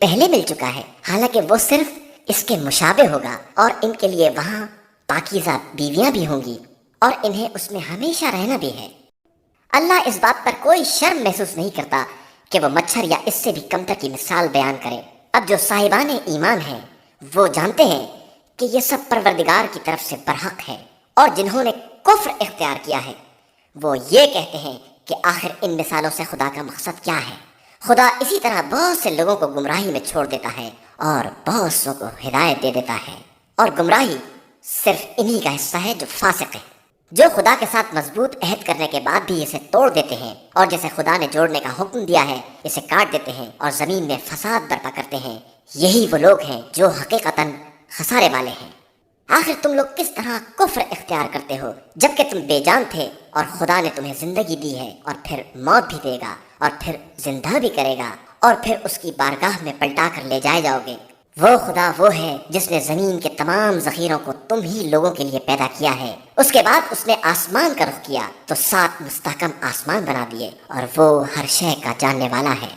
پہلے مل چکا ہے، حالانکہ وہ صرف اس کے مشابہ ہوگا، اور ان کے لیے وہاں پاکیزہ بیویاں بھی ہوں گی اور انہیں اس میں ہمیشہ رہنا بھی ہے۔ اللہ اس بات پر کوئی شرم محسوس نہیں کرتا کہ وہ مچھر یا اس سے بھی کمتر کی مثال بیان کرے۔ اب جو صاحبان ایمان ہیں وہ جانتے ہیں کہ یہ سب پروردگار کی طرف سے برحق ہے، اور جنہوں نے کفر اختیار کیا ہے وہ یہ کہتے ہیں کہ آخر ان مثالوں سے خدا کا مقصد کیا ہے۔ خدا اسی طرح بہت سے لوگوں کو گمراہی میں چھوڑ دیتا ہے اور بہت سو کو ہدایت دے دیتا ہے، اور گمراہی صرف انہی کا حصہ ہے جو فاسق ہے، جو خدا کے ساتھ مضبوط عہد کرنے کے بعد بھی اسے توڑ دیتے ہیں، اور جسے خدا نے جوڑنے کا حکم دیا ہے اسے کاٹ دیتے ہیں اور زمین میں فساد برپا کرتے ہیں۔ یہی وہ لوگ ہیں جو حقیقتاً خسارے والے ہیں۔ آخر تم لوگ کس طرح کفر اختیار کرتے ہو جبکہ تم بے جان تھے، اور خدا نے تمہیں زندگی دی ہے اور پھر موت بھی دے گا اور پھر زندہ بھی کرے گا، اور پھر اس کی بارگاہ میں پلٹا کر لے جائے جاؤ گے۔ وہ خدا وہ ہے جس نے زمین کے تمام ذخیروں کو تم ہی لوگوں کے لیے پیدا کیا ہے، اس کے بعد اس نے آسمان کا رخ کیا تو 7 مستحکم آسمان بنا دیے، اور وہ ہر شے کا جاننے والا ہے۔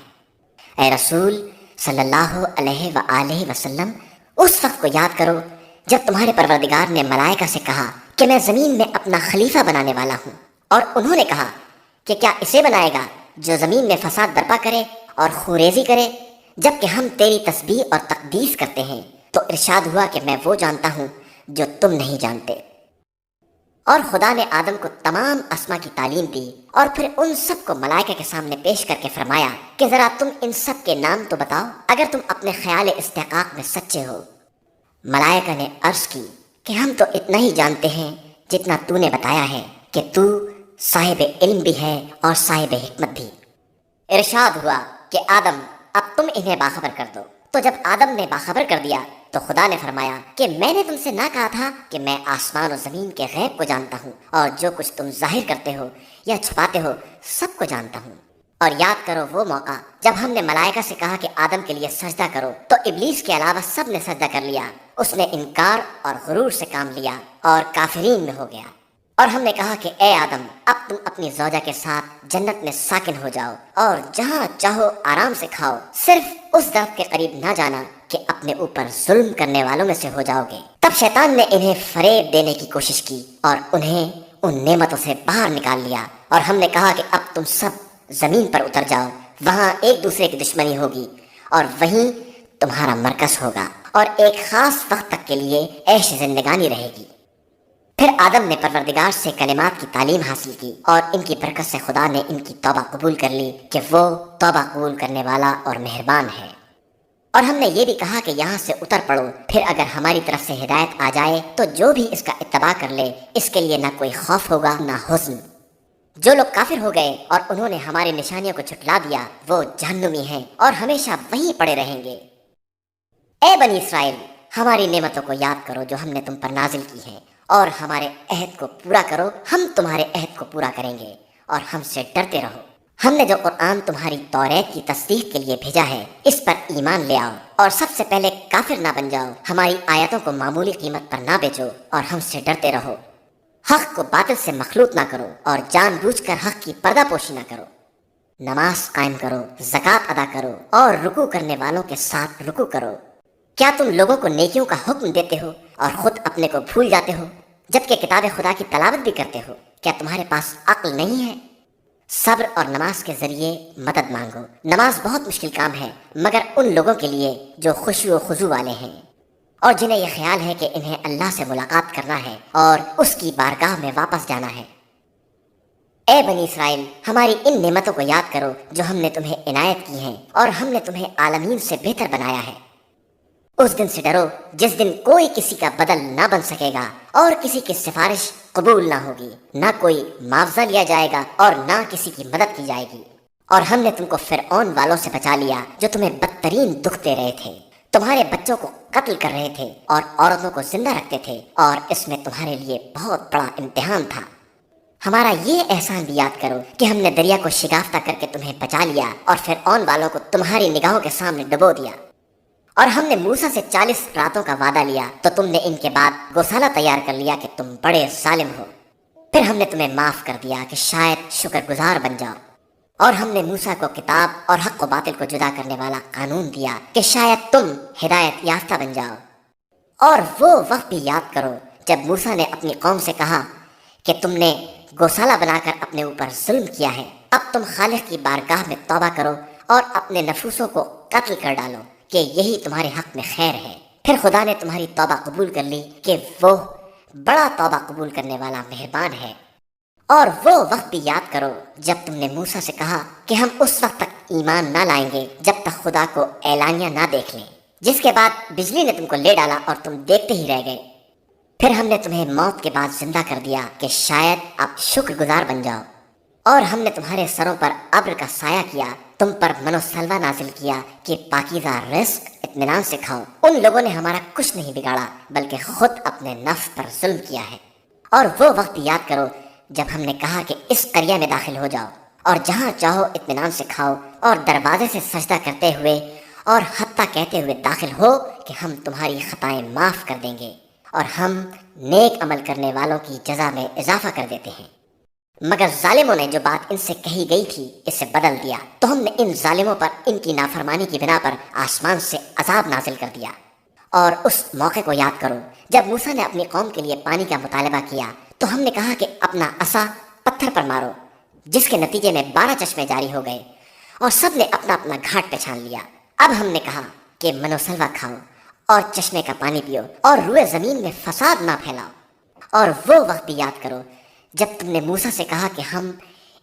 اے رسول صلی اللہ علیہ وآلہ وسلم، اس وقت کو یاد کرو جب تمہارے پروردگار نے ملائکہ سے کہا کہ میں زمین میں اپنا خلیفہ بنانے والا ہوں، اور انہوں نے کہا کہ کیا اسے بنائے گا جو زمین میں فساد برپا کرے اور خوریزی کرے، جبکہ ہم تیری تسبیح اور تقدیس کرتے ہیں۔ تو ارشاد ہوا کہ میں وہ جانتا ہوں جو تم نہیں جانتے۔ اور خدا نے آدم کو تمام اسما کی تعلیم دی، اور پھر ان سب کو ملائکہ کے سامنے پیش کر کے فرمایا کہ ذرا تم ان سب کے نام تو بتاؤ اگر تم اپنے خیال استحقاق میں سچے ہو۔ ملائکہ نے عرض کی کہ ہم تو اتنا ہی جانتے ہیں جتنا تو نے بتایا ہے کہ تو صاحب علم بھی ہے اور صاحب حکمت بھی۔ ارشاد ہوا کہ آدم اب تم انہیں باخبر کر دو۔ تو جب آدم نے باخبر کر دیا تو خدا نے فرمایا کہ میں نے تم سے نہ کہا تھا کہ میں آسمان و زمین کے غیب کو جانتا ہوں، اور جو کچھ تم ظاہر کرتے ہو یا چھپاتے ہو سب کو جانتا ہوں۔ اور یاد کرو وہ موقع جب ہم نے ملائکہ سے کہا کہ آدم کے لیے سجدہ کرو، تو ابلیس کے علاوہ سب نے سجدہ کر لیا۔ اس نے انکار اور غرور سے کام لیا اور کافرین میں ہو گیا۔ اور ہم نے کہا کہ اے آدم، اب تم اپنی زوجہ کے ساتھ جنت میں ساکن ہو جاؤ اور جہاں چاہو آرام سے کھاؤ، صرف اس درخت کے قریب نہ جانا کہ اپنے اوپر ظلم کرنے والوں میں سے ہو جاؤ گے۔ تب شیطان نے انہیں فریب دینے کی کوشش کی اور انہیں ان نعمتوں سے باہر نکال لیا، اور ہم نے کہا کہ اب تم سب زمین پر اتر جاؤ، وہاں ایک دوسرے کی دشمنی ہوگی اور وہیں تمہارا مرکز ہوگا، اور ایک خاص وقت تک کے لیے عیش زندگانی رہے گی۔ پھر آدم نے پروردگار سے کلمات کی تعلیم حاصل کی، اور ان کی برکت سے خدا نے ان کی توبہ قبول کر لی کہ وہ توبہ قبول کرنے والا اور مہربان ہے۔ اور ہم نے یہ بھی کہا کہ یہاں سے اتر پڑو، پھر اگر ہماری طرف سے ہدایت آ جائے تو جو بھی اس کا اتباع کر لے اس کے لیے نہ کوئی خوف ہوگا نہ حزن۔ جو لوگ کافر ہو گئے اور انہوں نے ہماری نشانیوں کو جھٹلا دیا وہ جہنمی ہیں اور ہمیشہ وہیں پڑے رہیں گے۔ اے بنی اسرائیل، ہماری نعمتوں کو یاد کرو جو ہم نے تم پر نازل کی ہیں، اور ہمارے عہد کو پورا کرو، ہم تمہارے عہد کو پورا کریں گے، اور ہم سے ڈرتے رہو۔ ہم نے جو قرآن تمہاری توریت کی تصدیق کے لیے بھیجا ہے اس پر ایمان لے آؤ، اور سب سے پہلے کافر نہ بن جاؤ، ہماری آیتوں کو معمولی قیمت پر نہ بیچو، اور ہم سے ڈرتے رہو۔ حق کو باطل سے مخلوط نہ کرو، اور جان بوجھ کر حق کی پردہ پوشی نہ کرو۔ نماز قائم کرو، زکوٰۃ ادا کرو، اور رکوع کرنے والوں کے ساتھ رکوع کرو۔ کیا تم لوگوں کو نیکیوں کا حکم دیتے ہو اور خود اپنے کو بھول جاتے ہو، جبکہ کتاب خدا کی تلاوت بھی کرتے ہو؟ کیا تمہارے پاس عقل نہیں ہے؟ صبر اور نماز کے ذریعے مدد مانگو۔ نماز بہت مشکل کام ہے مگر ان لوگوں کے لیے جو خشوع و خضوع والے ہیں، اور جنہیں یہ خیال ہے کہ انہیں اللہ سے ملاقات کرنا ہے اور اس کی بارگاہ میں واپس جانا ہے۔ اے بنی اسرائیل، ہماری ان نعمتوں کو یاد کرو جو ہم نے تمہیں عنایت کی ہیں، اور ہم نے تمہیں عالمین سے بہتر بنایا ہے۔ اس دن سے ڈرو جس دن کوئی کسی کا بدل نہ بن سکے گا اور کسی کی سفارش قبول نہ ہوگی، نہ کوئی معاوضہ لیا جائے گا اور نہ کسی کی مدد کی جائے گی۔ اور ہم نے تم کو فرعون والوں سے بچا لیا جو تمہیں بدترین دکھ دے رہے تھے، تمہارے بچوں کو قتل کر رہے تھے اور عورتوں کو زندہ رکھتے تھے، اور اس میں تمہارے لیے بہت بڑا امتحان تھا۔ ہمارا یہ احسان بھی یاد کرو کہ ہم نے دریا کو شگافتہ کر کے تمہیں بچا لیا اور فرعون والوں کو تمہاری نگاہوں کے سامنے ڈبو دیا۔ اور ہم نے موسیٰ سے 40 راتوں کا وعدہ لیا تو تم نے ان کے بعد گوسالہ تیار کر لیا کہ تم بڑے ظالم ہو۔ پھر ہم نے تمہیں معاف کر دیا کہ شاید شکر گزار بن جاؤ۔ اور ہم نے موسیٰ کو کتاب اور حق و باطل کو جدا کرنے والا قانون دیا کہ شاید تم ہدایت یافتہ بن جاؤ۔ اور وہ وقت بھی یاد کرو جب موسیٰ نے اپنی قوم سے کہا کہ تم نے گوسالہ بنا کر اپنے اوپر ظلم کیا ہے، اب تم خالق کی بارگاہ میں توبہ کرو اور اپنے نفوسوں کو قتل کر ڈالو کہ یہی تمہارے حق میں خیر ہے۔ پھر خدا نے تمہاری توبہ قبول کر لی کہ وہ بڑا توبہ قبول کرنے والا مہربان ہے۔ اور وہ وقت بھی یاد کرو جب تم نے موسیٰ سے کہا کہ ہم اس وقت تک ایمان نہ لائیں گے جب تک خدا کو اعلانیہ نہ دیکھ لیں، جس کے بعد بجلی نے تم کو لے ڈالا اور تم دیکھتے ہی رہ گئے۔ پھر ہم نے تمہیں موت کے بعد زندہ کر دیا کہ شاید اب شکر گزار بن جاؤ۔ اور ہم نے تمہارے سروں پر ابر کا سایہ کیا، تم پر من و سلوہ نازل کیا کہ پاکیزہ رزق اطمینان سے کھاؤ۔ ان لوگوں نے ہمارا کچھ نہیں بگاڑا بلکہ خود اپنے نفس پر ظلم کیا ہے۔ اور وہ وقت یاد کرو جب ہم نے کہا کہ اس قریہ میں داخل ہو جاؤ اور جہاں چاہو اطمینان سے کھاؤ، اور دروازے سے سجدہ کرتے ہوئے اور حتیٰ کہتے ہوئے داخل ہو کہ ہم تمہاری خطائیں معاف کر دیں گے اور ہم نیک عمل کرنے والوں کی جزا میں اضافہ کر دیتے ہیں۔ مگر ظالموں نے جو بات ان سے کہی گئی تھی اسے بدل دیا، تو ہم نے ان ظالموں پر ان کی نافرمانی کی بنا پر آسمان سے عذاب نازل کر دیا۔ اور اس موقع کو یاد کرو جب موسیٰ نے اپنی قوم کے لیے پانی کا مطالبہ کیا تو ہم نے کہا کہ اپنا عصا پتھر پر مارو، جس کے نتیجے میں 12 چشمے جاری ہو گئے اور سب نے اپنا اپنا گھاٹ پہچان لیا۔ اب ہم نے کہا کہ من و سلوہ کھاؤ اور چشمے کا پانی پیو اور روئے زمین میں فساد نہ پھیلاؤ۔ اور وہ وقت بھی یاد کرو جب تم نے موسیٰ سے کہا کہ ہم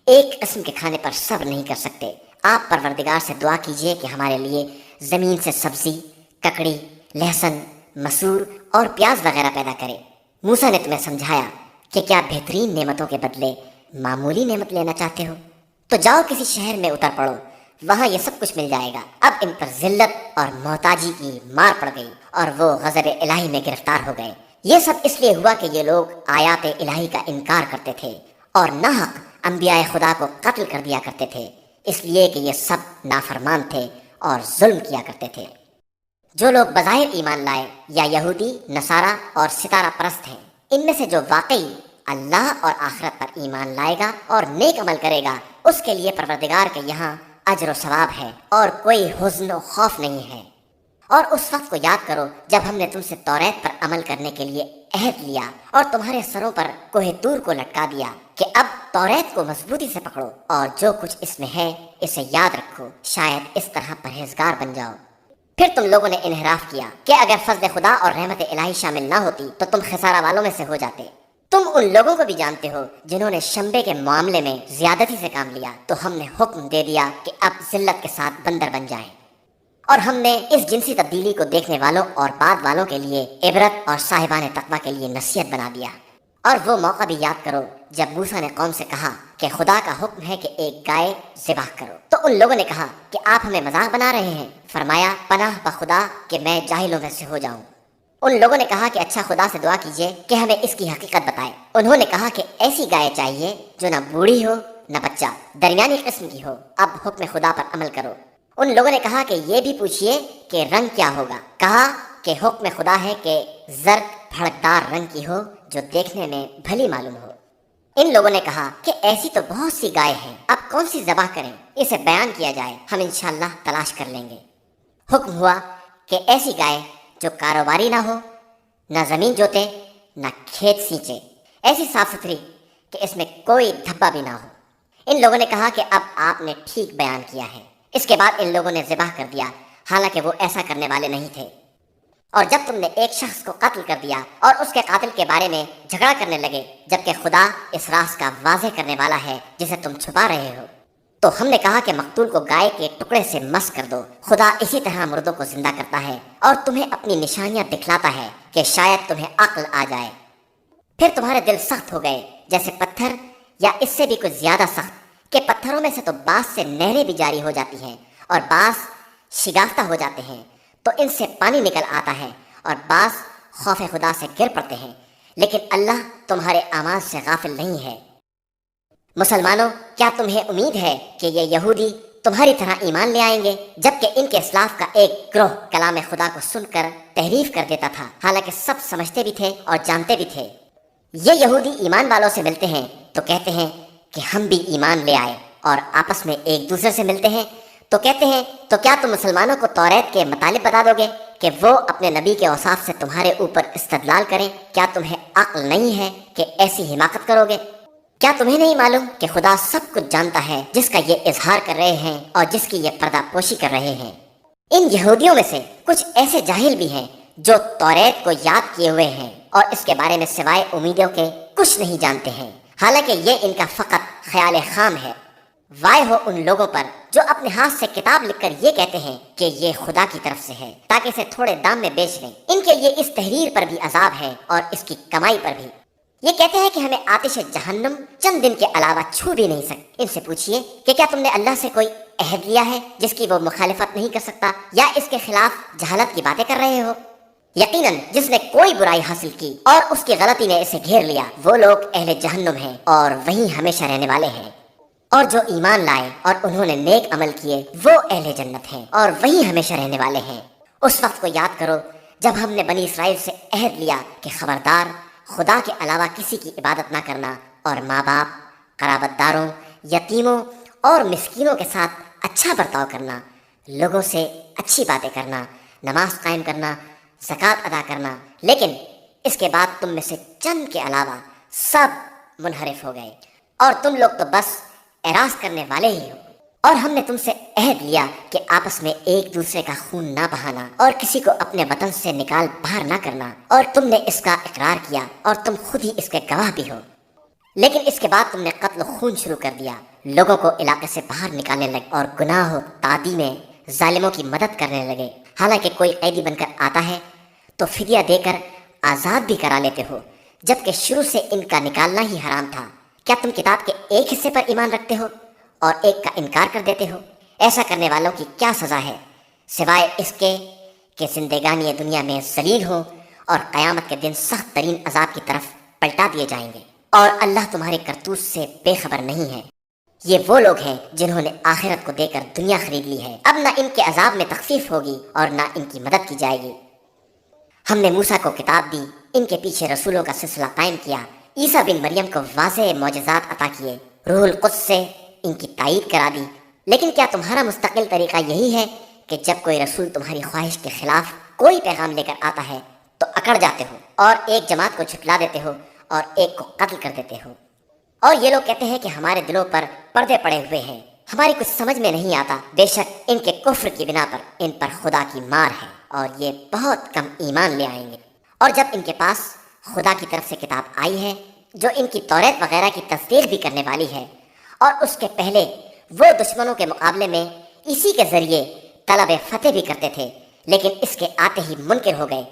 ایک قسم کے کھانے پر صبر نہیں کر سکتے، آپ پروردگار سے دعا کیجئے کہ ہمارے لیے زمین سے سبزی، ککڑی، لہسن، مسور اور پیاز وغیرہ پیدا کرے۔ موسیٰ نے تمہیں سمجھایا کہ کیا بہترین نعمتوں کے بدلے معمولی نعمت لینا چاہتے ہو؟ تو جاؤ کسی شہر میں اتر پڑو، وہاں یہ سب کچھ مل جائے گا۔ اب ان پر ذلت اور محتاجی کی مار پڑ گئی اور وہ غضب الہی میں گرفتار ہو گئے۔ یہ سب اس لیے ہوا کہ یہ لوگ آیات الہی کا انکار کرتے تھے اور ناحق انبیاء خدا کو قتل کر دیا کرتے تھے، اس لیے کہ یہ سب نافرمان تھے اور ظلم کیا کرتے تھے۔ جو لوگ بظاہر ایمان لائے یا یہودی، نصارہ اور ستارہ پرست ہیں، ان میں سے جو واقعی اللہ اور آخرت پر ایمان لائے گا اور نیک عمل کرے گا، اس کے لیے پروردگار کے یہاں اجر و ثواب ہے اور کوئی حزن و خوف نہیں ہے۔ اور اس وقت کو یاد کرو جب ہم نے تم سے توریت پر عمل کرنے کے لیے عہد لیا اور تمہارے سروں پر کوہ طور کو لٹکا دیا کہ اب توریت کو مضبوطی سے پکڑو اور جو کچھ اس میں ہے اسے یاد رکھو، شاید اس طرح پرہیزگار بن جاؤ۔ پھر تم لوگوں نے انحراف کیا کہ اگر فضل خدا اور رحمت الہی شامل نہ ہوتی تو تم خسارہ والوں میں سے ہو جاتے۔ تم ان لوگوں کو بھی جانتے ہو جنہوں نے شنبے کے معاملے میں زیادتی سے کام لیا، تو ہم نے حکم دے دیا کہ اب ذلت کے ساتھ بندر بن جائیں۔ اور ہم نے اس جنسی تبدیلی کو دیکھنے والوں اور بعد والوں کے لیے عبرت اور صاحبان تقویٰ کے لیے نصیحت بنا دیا۔ اور وہ موقع بھی یاد کرو جب موسیٰ نے قوم سے کہا کہ خدا کا حکم ہے کہ ایک گائے ذبح کرو، تو ان لوگوں نے کہا کہ آپ ہمیں مذاق بنا رہے ہیں۔ فرمایا، پناہ بخدا کہ میں جاہلوں میں سے ہو جاؤں۔ ان لوگوں نے کہا کہ اچھا خدا سے دعا کیجئے کہ ہمیں اس کی حقیقت بتائے۔ انہوں نے کہا کہ ایسی گائے چاہیے جو نہ بوڑھی ہو نہ بچہ، درمیانی قسم کی ہو۔ اب حکم خدا پر عمل کرو۔ ان لوگوں نے کہا کہ یہ بھی پوچھئے کہ رنگ کیا ہوگا۔ کہا کہ حکم خدا ہے کہ زرد بھڑکدار رنگ کی ہو جو دیکھنے میں بھلی معلوم ہو۔ ان لوگوں نے کہا کہ ایسی تو بہت سی گائے ہیں، اب کون سی ذبح کریں، اسے بیان کیا جائے، ہم انشاءاللہ تلاش کر لیں گے۔ حکم ہوا کہ ایسی گائے جو کاروباری نہ ہو، نہ زمین جوتے، نہ کھیت سینچے، ایسی صاف ستھری کہ اس میں کوئی دھبا بھی نہ ہو۔ ان لوگوں نے کہا کہ اب آپ نے ٹھیک بیان کیا ہے۔ اس کے بعد ان لوگوں نے ذبح کر دیا، حالانکہ وہ ایسا کرنے والے نہیں تھے۔ اور جب تم نے ایک شخص کو قتل کر دیا اور اس کے قاتل کے بارے میں جھگڑا کرنے لگے، جبکہ خدا اس راز کا واضح کرنے والا ہے جسے تم چھپا رہے ہو، تو ہم نے کہا کہ مقتول کو گائے کے ٹکڑے سے مس کر دو۔ خدا اسی طرح مردوں کو زندہ کرتا ہے اور تمہیں اپنی نشانیاں دکھلاتا ہے کہ شاید تمہیں عقل آ جائے۔ پھر تمہارے دل سخت ہو گئے جیسے پتھر، یا اس سے بھی کچھ زیادہ سخت کہ پتھروں میں سے تو بعض سے نہریں بھی جاری ہو جاتی ہیں اور بعض شگافتہ ہو جاتے ہیں تو ان سے پانی نکل آتا ہے، اور بعض خوف خدا سے گر پڑتے ہیں، لیکن اللہ تمہارے اعمال سے غافل نہیں ہے۔ مسلمانوں، کیا تمہیں امید ہے کہ یہ یہودی تمہاری طرح ایمان لے آئیں گے، جبکہ ان کے اسلاف کا ایک گروہ کلام خدا کو سن کر تحریف کر دیتا تھا، حالانکہ سب سمجھتے بھی تھے اور جانتے بھی تھے۔ یہ یہودی ایمان والوں سے ملتے ہیں تو کہتے ہیں کہ ہم بھی ایمان لے آئے، اور آپس میں ایک دوسرے سے ملتے ہیں تو کہتے ہیں تو کیا تم مسلمانوں کو توریت کے مطالب بتا دو گے کہ وہ اپنے نبی کے اوصاف سے تمہارے اوپر استدلال کریں؟ کیا تمہیں عقل نہیں ہے کہ ایسی حماقت کرو گے؟ کیا تمہیں نہیں معلوم کہ خدا سب کچھ جانتا ہے جس کا یہ اظہار کر رہے ہیں اور جس کی یہ پردہ پوشی کر رہے ہیں؟ ان یہودیوں میں سے کچھ ایسے جاہل بھی ہیں جو توریت کو یاد کیے ہوئے ہیں اور اس کے بارے میں سوائے امیدوں کے کچھ نہیں جانتے ہیں، حالانکہ یہ ان کا فقط خیال خام ہے۔ وائے ہو ان لوگوں پر جو اپنے ہاتھ سے کتاب لکھ کر یہ کہتے ہیں کہ یہ خدا کی طرف سے ہے تاکہ اسے تھوڑے دام میں بیچ لیں۔ ان کے لیے اس تحریر پر بھی عذاب ہے اور اس کی کمائی پر بھی۔ یہ کہتے ہیں کہ ہمیں آتش جہنم چند دن کے علاوہ چھو بھی نہیں سکتے۔ ان سے پوچھئے کہ کیا تم نے اللہ سے کوئی عہد لیا ہے جس کی وہ مخالفت نہیں کر سکتا، یا اس کے خلاف جہالت کی باتیں کر رہے ہو؟ یقیناً جس نے کوئی برائی حاصل کی اور اس کی غلطی نے اسے گھیر لیا، وہ لوگ اہل جہنم ہیں اور وہیں ہمیشہ رہنے والے ہیں۔ اور جو ایمان لائے اور انہوں نے نیک عمل کیے وہ اہل جنت ہیں اور وہیں ہمیشہ رہنے والے ہیں۔ اس وقت کو یاد کرو جب ہم نے بنی اسرائیل سے عہد لیا کہ خبردار خدا کے علاوہ کسی کی عبادت نہ کرنا، اور ماں باپ، قرابت داروں، یتیموں اور مسکینوں کے ساتھ اچھا برتاؤ کرنا، لوگوں سے اچھی باتیں کرنا، نماز قائم کرنا، زکوٰۃ ادا کرنا۔ لیکن اس کے بعد تم میں سے چند کے علاوہ سب منحرف ہو گئے اور تم لوگ تو بس اعراض کرنے والے ہی ہو۔ اور ہم نے تم سے عہد لیا کہ آپس میں ایک دوسرے کا خون نہ بہانا اور کسی کو اپنے وطن سے نکال باہر نہ کرنا، اور تم نے اس کا اقرار کیا اور تم خود ہی اس کے گواہ بھی ہو۔ لیکن اس کے بعد تم نے قتل و خون شروع کر دیا، لوگوں کو علاقے سے باہر نکالنے لگے اور گناہ و تعدی میں ظالموں کی مدد کرنے لگے۔ حالانکہ کوئی قیدی بن کر آتا ہے تو فدیہ دے کر آزاد بھی کرا لیتے ہو، جبکہ شروع سے ان کا نکالنا ہی حرام تھا۔ کیا تم کتاب کے ایک حصے پر ایمان رکھتے ہو اور ایک کا انکار کر دیتے ہو؟ ایسا کرنے والوں کی کیا سزا ہے سوائے اس کے کہ زندگانی دنیا میں ذلیل ہو اور قیامت کے دن سخت ترین عذاب کی طرف پلٹا دیے جائیں گے، اور اللہ تمہارے کرتوت سے بے خبر نہیں ہے۔ یہ وہ لوگ ہیں جنہوں نے آخرت کو دے کر دنیا خرید لی ہے، اب نہ ان کے عذاب میں تخفیف ہوگی اور نہ ان کی مدد کی جائے گی۔ ہم نے موسیٰ کو کتاب دی، ان کے پیچھے رسولوں کا سلسلہ قائم کیا، عیسیٰ بن مریم کو واضح معجزات عطا کیے، روح القدس سے ان کی تائید کرا دی۔ لیکن کیا تمہارا مستقل طریقہ یہی ہے کہ جب کوئی رسول تمہاری خواہش کے خلاف کوئی پیغام لے کر آتا ہے تو اکڑ جاتے ہو اور ایک جماعت کو جھٹلا دیتے ہو اور ایک کو قتل کر دیتے ہو؟ اور یہ لوگ کہتے ہیں کہ ہمارے دلوں پر پردے پڑے ہوئے ہیں، ہماری کچھ سمجھ میں نہیں آتا۔ بے شک ان کے کفر کی بنا پر ان پر خدا کی مار ہے اور یہ بہت کم ایمان لے آئیں گے۔ اور جب ان کے پاس خدا کی طرف سے کتاب آئی ہے جو ان کی توریت وغیرہ کی تصدیق بھی کرنے والی ہے، اور اس کے پہلے وہ دشمنوں کے مقابلے میں اسی کے ذریعے طلب فتح بھی کرتے تھے، لیکن اس کے آتے ہی منکر ہو گئے،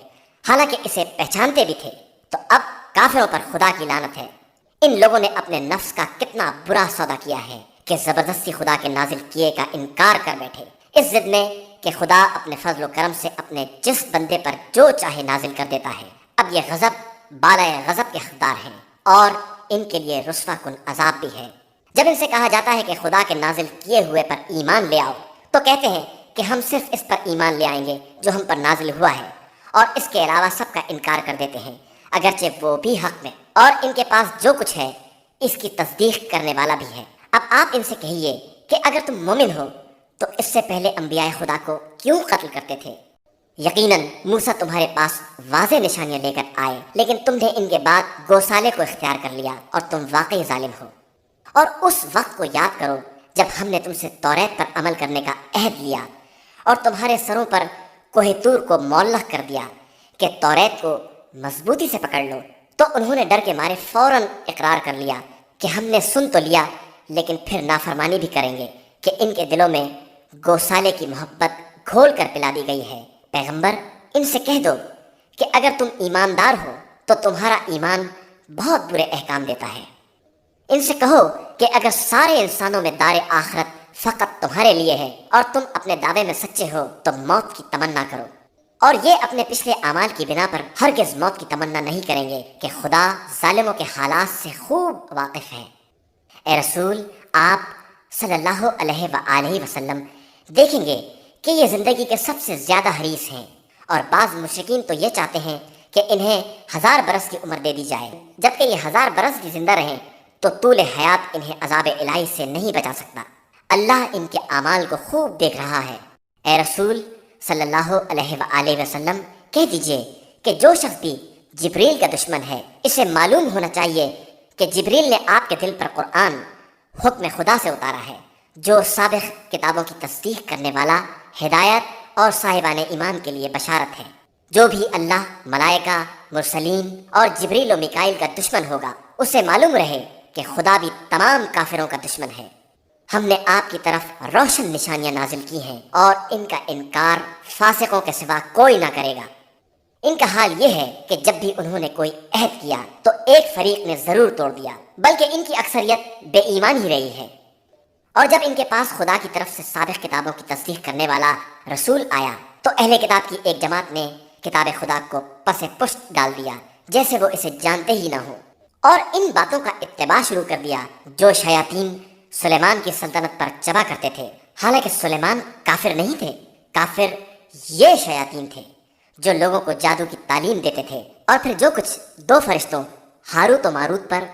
حالانکہ اسے پہچانتے بھی تھے، تو اب کافروں پر خدا کی لعنت ہے۔ ان لوگوں نے اپنے نفس کا کتنا برا سودا کیا ہے کہ زبردستی خدا کے نازل کیے کا انکار کر بیٹھے، اس ضد میں کہ خدا اپنے فضل و کرم سے اپنے جس بندے پر جو چاہے نازل کر دیتا ہے۔ اب یہ غضب بالائے غضب کے حقدار ہیں اور ان کے لیے رسوا کن عذاب بھی ہے۔ جب ان سے کہا جاتا ہے کہ خدا کے نازل کیے ہوئے پر ایمان لے آؤ، تو کہتے ہیں کہ ہم صرف اس پر ایمان لے آئیں گے جو ہم پر نازل ہوا ہے، اور اس کے علاوہ سب کا انکار کر دیتے ہیں، اگرچہ وہ بھی حق میں، اور ان کے پاس جو کچھ ہے اس کی تصدیق کرنے والا بھی ہے۔ اب آپ ان سے کہیے کہ اگر تم مومن ہو تو اس سے پہلے انبیاء خدا کو کیوں قتل کرتے تھے؟ یقیناً موسیٰ تمہارے پاس واضح نشانیاں لے کر آئے، لیکن تم نے ان کے بعد گوسالے کو اختیار کر لیا اور تم واقعی ظالم ہو۔ اور اس وقت کو یاد کرو جب ہم نے تم سے توریت پر عمل کرنے کا عہد لیا اور تمہارے سروں پر کوہ طور کو معلق کر دیا کہ توریت کو مضبوطی سے پکڑ لو، تو انہوں نے ڈر کے مارے فوراً اقرار کر لیا کہ ہم نے سن تو لیا لیکن پھر نافرمانی بھی کریں گے، کہ ان کے دلوں میں گوسالے کی محبت گھول کر پلا دی گئی ہے۔ پیغمبر ان سے کہہ دو کہ اگر تم ایماندار ہو تو تمہارا ایمان بہت برے احکام دیتا ہے۔ ان سے کہو کہ اگر سارے انسانوں میں دار آخرت فقط تمہارے لیے ہے اور تم اپنے دعوے میں سچے ہو تو موت کی تمنا کرو، اور یہ اپنے پچھلے اعمال کی بنا پر ہرگز موت کی تمنا نہیں کریں گے کہ خدا ظالموں کے حالات سے خوب واقف ہے۔ اے رسول، آپ صلی اللہ علیہ وآلہ وسلم دیکھیں گے کہ یہ زندگی کے سب سے زیادہ حریص ہیں، اور بعض مشرکین تو یہ چاہتے ہیں کہ انہیں 1000 برس کی عمر دے دی جائے، جبکہ یہ 1000 برس بھی زندہ رہیں تو طول حیات انہیں عذاب الہی سے نہیں بچا سکتا۔ اللہ ان کے اعمال کو خوب دیکھ رہا ہے۔ اے رسول صلی اللہ علیہ وآلہ وسلم کہہ دیجئے کہ جو شخص بھی جبریل کا دشمن ہے، اسے معلوم ہونا چاہیے کہ جبریل نے آپ کے دل پر قرآن حکم خدا سے اتارا ہے، جو سابق کتابوں کی تصدیق کرنے والا، ہدایت اور صاحبان ایمان کے لیے بشارت ہے۔ جو بھی اللہ، ملائکہ، مرسلین اور جبریل و میکائیل کا دشمن ہوگا، اسے معلوم رہے کہ خدا بھی تمام کافروں کا دشمن ہے۔ ہم نے آپ کی طرف روشن نشانیاں نازل کی ہیں اور ان کا انکار فاسقوں کے سوا کوئی نہ کرے گا۔ ان کا حال یہ ہے کہ جب بھی انہوں نے کوئی عہد کیا تو ایک فریق نے ضرور توڑ دیا، بلکہ ان کی اکثریت بے ایمان ہی رہی ہے۔ اور جب ان کے پاس خدا کی طرف سے سابق کتابوں کی تصدیق کرنے والا رسول آیا تو اہل کتاب کی ایک جماعت نے کتاب خدا کو پس پشت ڈال دیا، جیسے وہ اسے جانتے ہی نہ ہوں، اور ان باتوں کا اتباع شروع کر دیا جو شیاطین سلیمان کی سلطنت پر چبا کرتے تھے، حالانکہ سلیمان کافر نہیں تھے۔ کافر یہ شیاطین تھے جو لوگوں کو جادو کی تعلیم دیتے تھے، اور پھر جو کچھ دو فرشتوں ہاروت و ماروت پر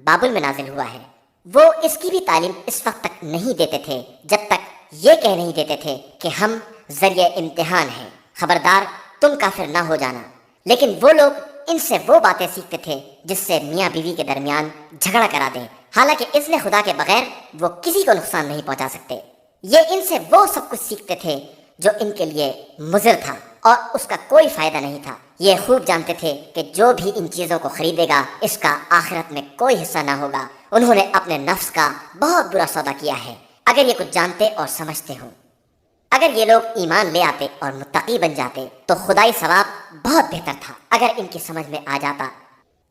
بابل میں نازل ہوا ہے، وہ اس کی بھی تعلیم اس وقت تک نہیں دیتے تھے جب تک یہ کہہ نہیں دیتے تھے کہ ہم ذریعہ امتحان ہیں، خبردار تم کافر نہ ہو جانا۔ لیکن وہ لوگ ان سے وہ باتیں سیکھتے تھے جس سے میاں بیوی کے درمیان جھگڑا کرا دیں، حالانکہ اذن خدا کے بغیر وہ کسی کو نقصان نہیں پہنچا سکتے۔ یہ ان سے وہ سب کچھ سیکھتے تھے جو ان کے لیے مضر تھا اور اس کا کوئی فائدہ نہیں تھا۔ یہ خوب جانتے تھے کہ جو بھی ان چیزوں کو خریدے گا اس کا آخرت میں کوئی حصہ نہ ہوگا۔ انہوں نے اپنے نفس کا بہت برا سودا کیا ہے، اگر یہ کچھ جانتے اور سمجھتے ہوں۔ اگر یہ لوگ ایمان لے آتے اور متقی بن جاتے تو خدائی ثواب بہت بہتر تھا۔ اگر ان کی سمجھ میں آ جاتا،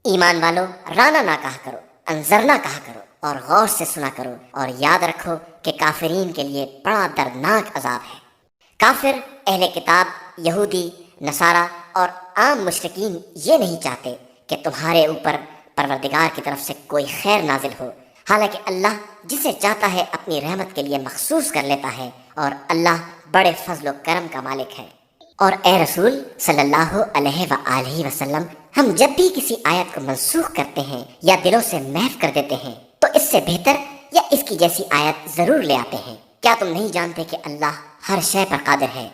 ایمان والو رانا نہ کہا کرو، انظرنا کہا کرو اور غور سے سنا کرو، اور یاد رکھو کہ کافرین کے لیے بڑا دردناک عذاب ہے۔ کافر، اہل کتاب، یہودی، نصارہ اور عام مشرکین یہ نہیں چاہتے کہ تمہارے اوپر پروردگار کی طرف سے کوئی خیر نازل ہو، حالانکہ اللہ جسے چاہتا ہے اپنی رحمت کے لیے مخصوص کر لیتا ہے، اور اللہ بڑے فضل و کرم کا مالک ہے۔ اور اے رسول صلی اللہ علیہ وآلہ وسلم، ہم جب بھی کسی آیت کو منسوخ کرتے ہیں یا دلوں سے محو کر دیتے ہیں تو اس سے بہتر یا اس کی جیسی آیت ضرور لے آتے ہیں۔ کیا تم نہیں جانتے کہ اللہ ہر شے پر قادر ہے؟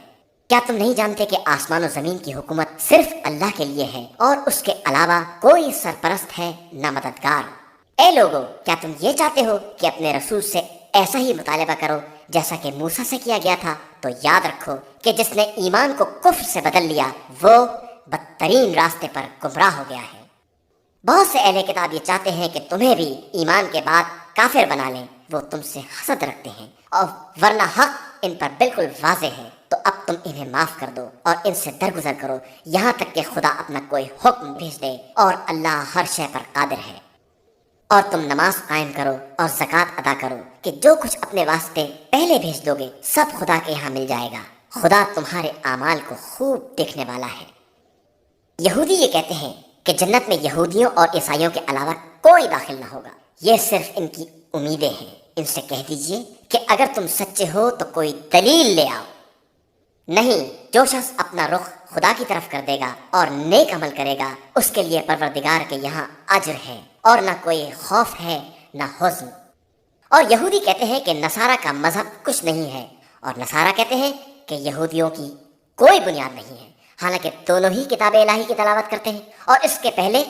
کیا تم نہیں جانتے کہ آسمان و زمین کی حکومت صرف اللہ کے لیے ہے اور اس کے علاوہ کوئی سرپرست ہے نہ مددگار؟ اے لوگو، کیا تم یہ چاہتے ہو کہ اپنے رسول سے ایسا ہی مطالبہ کرو جیسا کہ موسیٰ سے کیا گیا تھا؟ تو یاد رکھو کہ جس نے ایمان کو کفر سے بدل لیا وہ بدترین راستے پر گمراہ ہو گیا ہے۔ بہت سے اہل کتاب یہ چاہتے ہیں کہ تمہیں بھی ایمان کے بعد کافر بنا لیں، وہ تم سے حسد رکھتے ہیں، اور ورنہ حق ان پر بالکل واضح ہے۔ تو اب تم انہیں معاف کر دو اور ان سے درگزر کرو یہاں تک کہ خدا اپنا کوئی حکم بھیج دے، اور اللہ ہر شے پر قادر ہے۔ اور تم نماز قائم کرو اور زکوٰۃ ادا کرو کہ جو کچھ اپنے واسطے پہلے بھیج دو گے سب خدا کے یہاں مل جائے گا، خدا تمہارے اعمال کو خوب دیکھنے والا ہے۔ یہودی یہ کہتے ہیں کہ جنت میں یہودیوں اور عیسائیوں کے علاوہ کوئی داخل نہ ہوگا، یہ صرف ان کی امیدیں ہیں۔ ان سے کہہ دیجئے کہ اگر تم سچے ہو تو کوئی دلیل لے آؤ۔ نہیں، جو شخص اپنا رخ خدا کی طرف کر دے گا اور نیک عمل کرے گا اس کے لیے پروردگار کے یہاں اجر ہے، اور نہ کوئی خوف ہے نہ حزن۔ اور یہودی کہتے ہیں کہ نصارہ کا مذہب کچھ نہیں ہے، اور نصارہ کہتے ہیں کہ یہودیوں کی کوئی بنیاد نہیں ہے، حالانکہ دونوں ہی کتاب الہی کی تلاوت کرتے ہیں۔ اور اس کے پہلے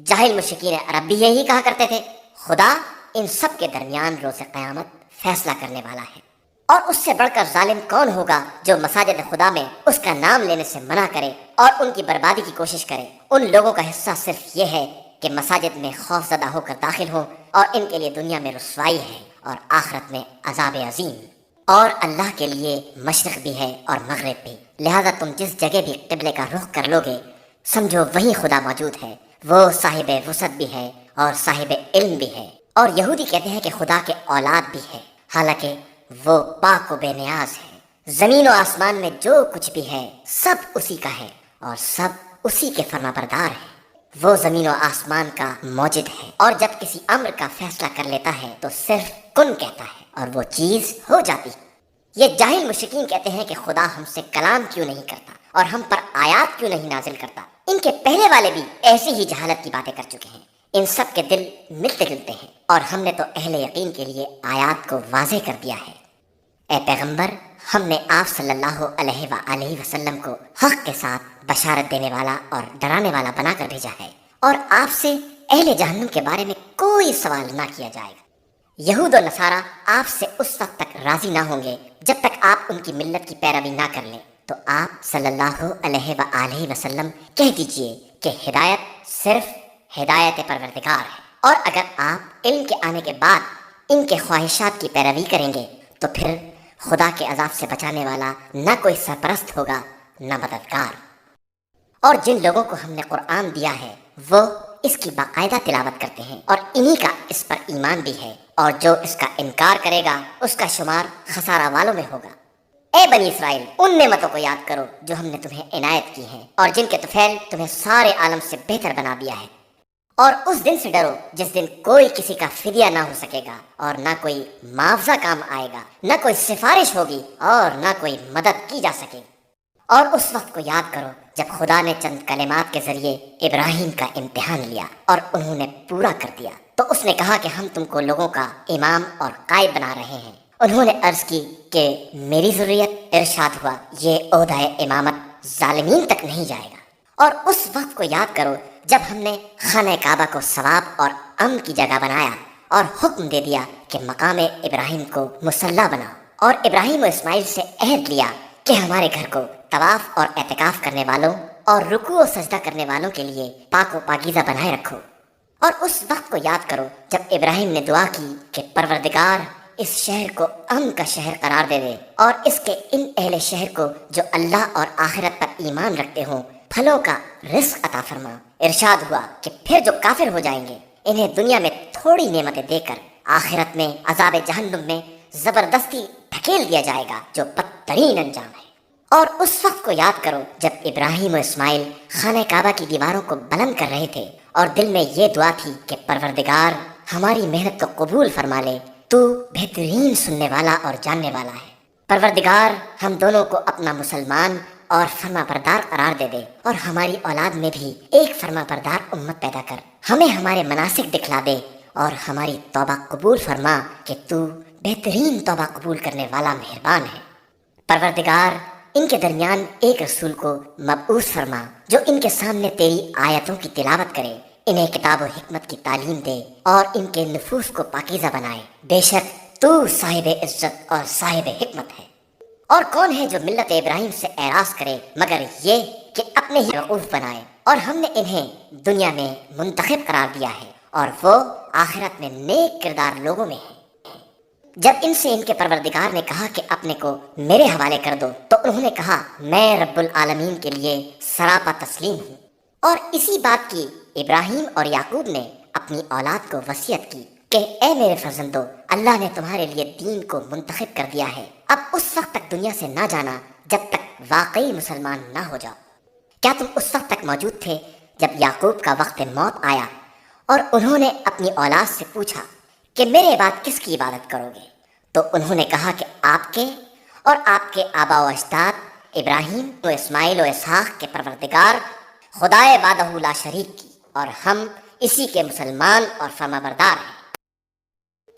جاہل مشرکین عرب بھی یہی کہا کرتے تھے۔ خدا ان سب کے درمیان روز قیامت فیصلہ کرنے والا ہے۔ اور اس سے بڑھ کر ظالم کون ہوگا جو مساجد خدا میں اس کا نام لینے سے منع کرے اور ان کی بربادی کی کوشش کرے؟ ان لوگوں کا حصہ صرف یہ ہے کہ مساجد میں خوف زدہ ہو کر داخل ہوں، اور ان کے لیے دنیا میں رسوائی ہے اور آخرت میں عذاب عظیم۔ اور اللہ کے لیے مشرق بھی ہے اور مغرب بھی، لہذا تم جس جگہ بھی قبلے کا رخ کر لو گے سمجھو وہیں خدا موجود ہے، وہ صاحب وسعت بھی ہے اور صاحب علم بھی ہے۔ اور یہودی کہتے ہیں کہ خدا کے اولاد بھی ہے، حالانکہ وہ پاک و بے نیاز ہے۔ زمین و آسمان میں جو کچھ بھی ہے سب اسی کا ہے اور سب اسی کے فرما بردار ہے۔ وہ زمین و آسمان کا موجد ہے، اور جب کسی امر کا فیصلہ کر لیتا ہے تو صرف کن کہتا ہے اور وہ چیز ہو جاتی۔ یہ جاہل مشرکین کہتے ہیں کہ خدا ہم سے کلام کیوں نہیں کرتا اور ہم پر آیات کیوں نہیں نازل کرتا۔ ان کے پہلے والے بھی ایسی ہی جہالت کی باتیں کر چکے ہیں۔ ان سب کے دل ملتے جلتے ہیں، اور ہم نے تو اہل یقین کے لیے آیات کو واضح کر دیا ہے۔ اے پیغمبر، ہم نے آپ صلی اللہ علیہ وآلہ وسلم کو حق کے ساتھ بشارت دینے والا اور ڈرانے والا بنا کر بھیجا ہے، اور آپ سے اہل جہنم کے بارے میں کوئی سوال نہ کیا جائے گا۔ یہود و نصارہ آپ سے اس وقت تک راضی نہ ہوں گے جب تک آپ ان کی ملت کی پیروی نہ کر لیں۔ تو آپ صلی اللہ علیہ وآلہ وسلم کہہ دیجئے کہ ہدایت صرف ہدایت پروردگار ہے، اور اگر آپ علم کے آنے کے بعد ان کے خواہشات کی پیروی کریں گے تو پھر خدا کے عذاب سے بچانے والا نہ کوئی سرپرست ہوگا نہ مددگار۔ اور جن لوگوں کو ہم نے قرآن دیا ہے وہ اس کی باقاعدہ تلاوت کرتے ہیں، اور انہی کا اس پر ایمان بھی ہے، اور جو اس کا انکار کرے گا اس کا شمار خسارہ والوں میں ہوگا۔ اے بنی اسرائیل، ان نعمتوں کو یاد کرو جو ہم نے تمہیں عنایت کی ہیں، اور جن کے طفیل تمہیں سارے عالم سے بہتر بنا دیا ہے۔ اور اس دن سے ڈرو جس دن کوئی کسی کا فدیہ نہ ہو سکے گا، اور نہ کوئی معاوضہ کام آئے گا، نہ کوئی سفارش ہوگی، اور نہ کوئی مدد کی جا سکے گی۔ اور اس وقت کو یاد کرو جب خدا نے چند کلمات کے ذریعے ابراہیم کا امتحان لیا اور انہوں نے پورا کر دیا، تو اس نے کہا کہ ہم تم کو لوگوں کا امام اور قائد بنا رہے ہیں۔ انہوں نے عرض کی کہ میری ضروریت، ارشاد ہوا یہ عہدہ امامت ظالمین تک نہیں جائے گا۔ اور اس وقت کو یاد کرو جب ہم نے خانہ کعبہ کو ثواب اور امن کی جگہ بنایا اور حکم دے دیا کہ مقام ابراہیم کو مصلی بناؤ، اور ابراہیم و اسماعیل سے عہد لیا کہ ہمارے گھر کو طواف اور اعتکاف کرنے والوں اور رکوع و سجدہ کرنے والوں کے لیے پاک و پاکیزہ بنائے رکھو۔ اور اس وقت کو یاد کرو جب ابراہیم نے دعا کی کہ پروردگار اس شہر کو امن کا شہر قرار دے دے، اور اس کے ان اہل شہر کو جو اللہ اور آخرت پر ایمان رکھتے ہوں پھلوں کا رزق عطا فرما۔ ارشاد ہوا کہ پھر جو کافر ہو جائیں گے انہیں دنیا میں تھوڑی نعمتیں دے کر آخرت میں عذاب جہنم میں زبردستی دھکیل دیا جائے گا، جو بدترین انجام ہے۔ اور اس وقت کو یاد کرو جب ابراہیم و اسماعیل خانہ کعبہ کی دیواروں کو بلند کر رہے تھے اور دل میں یہ دعا تھی کہ پروردگار ہماری محنت کو قبول فرما لے، تو بہترین سننے والا اور جاننے والا ہے۔ پروردگار ہم دونوں کو اپنا مسلمان اور فرما بردار قرار دے دے، اور ہماری اولاد میں بھی ایک فرما بردار امت پیدا کر، ہمیں ہمارے مناسک دکھلا دے، اور ہماری توبہ قبول فرما کہ تو بہترین توبہ قبول کرنے والا مہربان ہے۔ پروردگار ان کے درمیان ایک رسول کو مبعوث فرما جو ان کے سامنے تیری آیتوں کی تلاوت کرے، انہیں کتاب و حکمت کی تعلیم دے، اور ان کے نفوس کو پاکیزہ بنائے۔ بے شک تو صاحب عزت اور صاحب حکمت ہے۔ اور کون ہے جو ملت ابراہیم سے اعراض کرے مگر یہ کہ اپنے ہی رؤوف بنائے، اور ہم نے انہیں دنیا میں منتخب قرار دیا ہے، اور وہ آخرت میں نیک کردار لوگوں میں ہے۔ جب ان سے ان کے پروردگار نے کہا کہ اپنے کو میرے حوالے کر دو، تو انہوں نے کہا میں رب العالمین کے لیے سراپا تسلیم ہوں۔ اور اسی بات کی ابراہیم اور یعقوب نے اپنی اولاد کو وصیت کی کہ اے میرے فرزندو، اللہ نے تمہارے لیے دین کو منتخب کر دیا ہے، اب اس وقت تک دنیا سے نہ جانا جب تک واقعی مسلمان نہ ہو جاؤ۔ کیا تم اس وقت تک موجود تھے جب یعقوب کا وقت موت آیا اور انہوں نے اپنی اولاد سے پوچھا کہ میرے بعد کس کی عبادت کرو گے؟ تو انہوں نے کہا کہ آپ کے اور آپ کے آبا و اجداد ابراہیم و اسماعیل و اسحاق کے پروردگار خدائے وحدہ لا شریک کی، اور ہم اسی کے مسلمان اور فرما بردار ہیں۔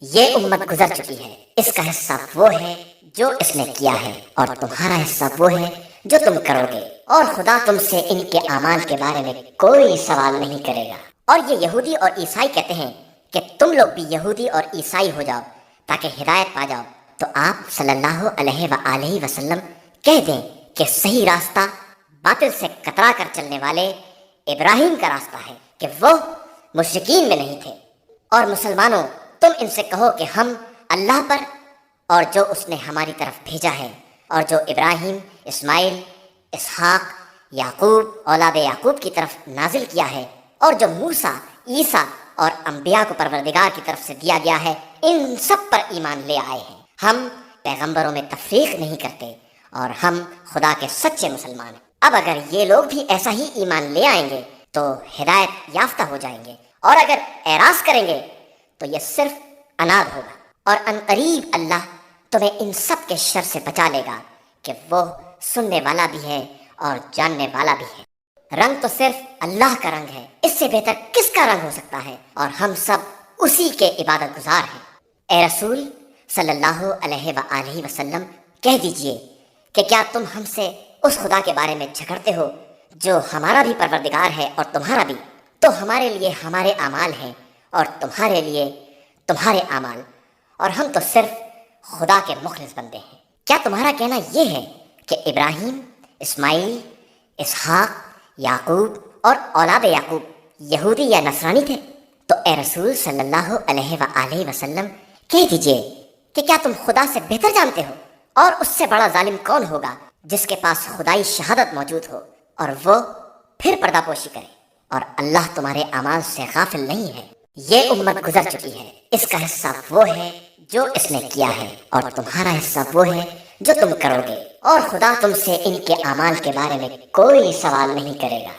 یہ امت گزر چکی ہے، اس کا حصہ وہ ہے جو اس نے کیا ہے، اور تمہارا حصہ وہ ہے جو تم کرو گے، اور خدا تم سے ان کے اعمال کے بارے میں کوئی سوال نہیں کرے گا۔ اور یہ یہودی اور عیسائی کہتے ہیں کہ تم لوگ بھی یہودی اور عیسائی ہو جاؤ تاکہ ہدایت پا جاؤ، تو آپ صلی اللہ علیہ وآلہ وسلم کہہ دیں کہ صحیح راستہ باطل سے کترا کر چلنے والے ابراہیم کا راستہ ہے کہ وہ مشرکین میں نہیں تھے۔ اور مسلمانوں، تم ان سے کہو کہ ہم اللہ پر اور جو اس نے ہماری طرف بھیجا ہے، اور جو ابراہیم، اسماعیل، اسحاق، یعقوب، اولاد یعقوب کی طرف نازل کیا ہے، اور جو موسیٰ، عیسیٰ اور انبیاء کو پروردگار کی طرف سے دیا گیا ہے، ان سب پر ایمان لے آئے ہیں۔ ہم پیغمبروں میں تفریق نہیں کرتے، اور ہم خدا کے سچے مسلمان ہیں۔ اب اگر یہ لوگ بھی ایسا ہی ایمان لے آئیں گے تو ہدایت یافتہ ہو جائیں گے، اور اگر اعراض کریں گے تو یہ صرف اناد ہوگا، اور عنقریب اللہ تمہیں ان سب کے شر سے بچا لے گا کہ وہ سننے والا بھی ہے اور جاننے والا بھی ہے۔ رنگ تو صرف اللہ کا رنگ ہے، اس سے بہتر کس کا رنگ ہو سکتا ہے، اور ہم سب اسی کے عبادت گزار ہیں۔ اے رسول صلی اللہ علیہ وآلہ وسلم، کہہ دیجئے کہ کیا تم ہم سے اس خدا کے بارے میں جھگڑتے ہو جو ہمارا بھی پروردگار ہے اور تمہارا بھی؟ تو ہمارے لیے ہمارے اعمال ہیں اور تمہارے لیے تمہارے اعمال، اور ہم تو صرف خدا کے مخلص بندے ہیں۔ کیا تمہارا کہنا یہ ہے کہ ابراہیم، اسماعیل، اسحاق، یعقوب اور اولاد یعقوب یہودی یا نصرانی تھے؟ تو اے رسول صلی اللہ علیہ وآلہ وسلم، کہہ دیجئے کہ کیا تم خدا سے بہتر جانتے ہو؟ اور اس سے بڑا ظالم کون ہوگا جس کے پاس خدائی شہادت موجود ہو اور وہ پھر پردہ پوشی کرے، اور اللہ تمہارے اعمال سے غافل نہیں ہے۔ یہ امت گزر چکی ہے، اس کا حصہ وہ ہے جو اس نے کیا ہے، اور تمہارا حصہ وہ ہے جو تم کرو گے، اور خدا تم سے ان کے اعمال کے بارے میں کوئی سوال نہیں کرے گا۔